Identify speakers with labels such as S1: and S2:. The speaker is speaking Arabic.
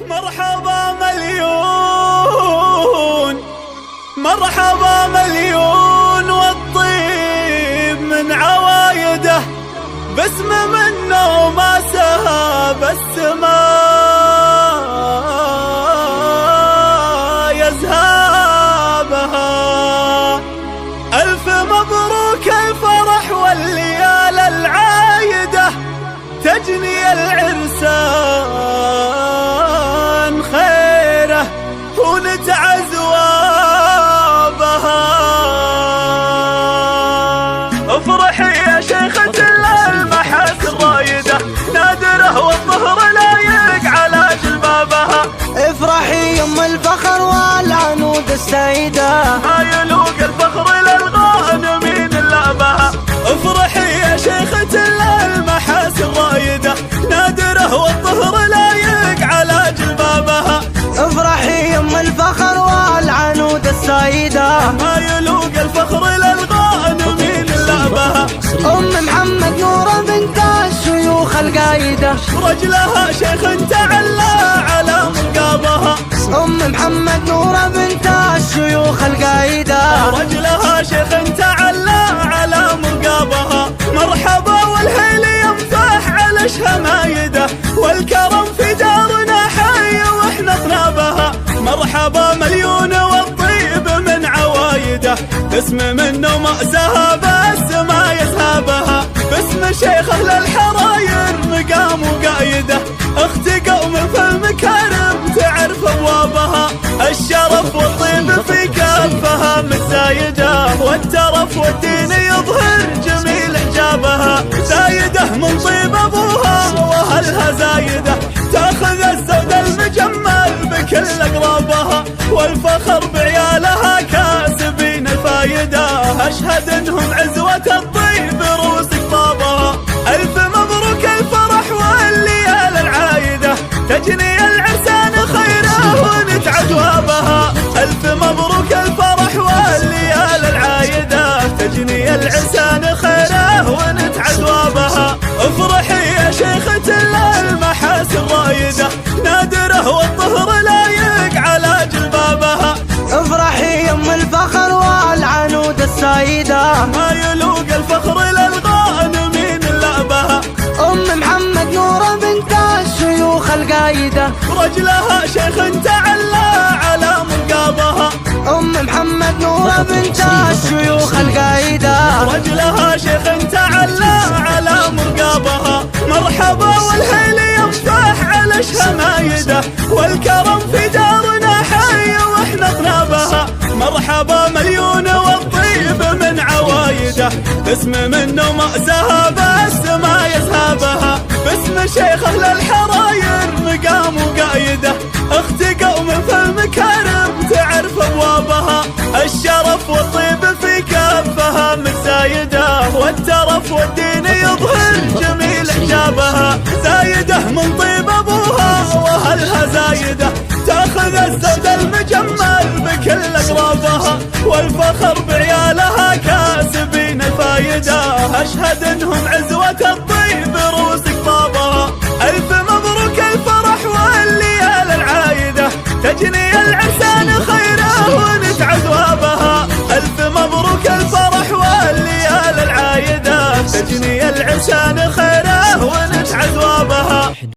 S1: مرحبا مليون مرحبا مليون والطيب من عوايده، باسم منه ما سهى السماء يزهابها. ألف مبروك الفرح والليال العايدة، تجني العرسان خيره ونتعز وابها. افرحي يا شيخة المحاسن رايدة، نادره والظهر لايق على جلبابها.
S2: افرحي يم الفخر والعنود السيدة،
S1: ما يلوق الفخر للغانمين لابها. افرحي يا شيخة المحاسن رايدة، نادره والظهر لايق على جلبابها.
S2: افرحي يم الفخر والعنود السيدة،
S1: ما يلوق الفخر للغانمين لابها.
S2: محمد نورة بنت الشيوخ القايدة،
S1: رجلها شيخ تعلى على مرقابها.
S2: محمد نورة بنت الشيوخ القايدة،
S1: رجلها شيخ تعلى على مرقابها. مرحبا والهيل ينفح على شمايده، والكرم في دارنا حي واحنا طنابها. مرحبا مليون والطيب من عوايده، اسم منه مأساها بس ما يذهبها. باسم شيخ اهل الحراير مقام وقايده، اخت قوم في المكارم تعرف ابوابها. الشرف والطيب في كفها متزايده، والترف والدين يظهر جميل حجابها. زايده من طيب ابوها واهلها زايده، تاخذ الزود المجمل بكل اقرابها. والفخر بعيالها كاسبين الفايده، اشهد انهم عزوه الطيب روس قطابها. الف مبروك الفرح والليال العايده، تجني العرسان خيره ونتعد وابها. الف مبروك الفرح والليال العايده، تجني العرسان خيره ونتعد وابها. افرحي يا شيخة المحاسن رايده، نادره والظهر لايق على جلبابها.
S2: افرحي يم الفخر والعنود السيدة،
S1: ما يلوق الفخر للغانمين لابها.
S2: محمد نورة بنت الشيوخ القايدة،
S1: رجلها شيخ تعلى على مرقابها.
S2: محمد نورة بنت الشيوخ القايدة،
S1: رجلها شيخ تعلى على مرقابها. مرحبا والهيل ينفح على شمايده، والكرم في دارنا حي واحنا طنابها. مرحبا مليون والطيب من عوايده، اسم منه مأساها بس ما يذهبها. باسم شيخ اهل الحراير مقام وقايده، اخت قوم في المكارم تعرف ابوابها. الشرف والطيب في كفها متزايده، والترف والدين يظهر جميل حجابها. زايده من طيب ابوها واهلها زايده، تاخذ الزود المجمل بكل اقرابها. والفخر بعيالها كاسبين الفايده، اشهد انهم عز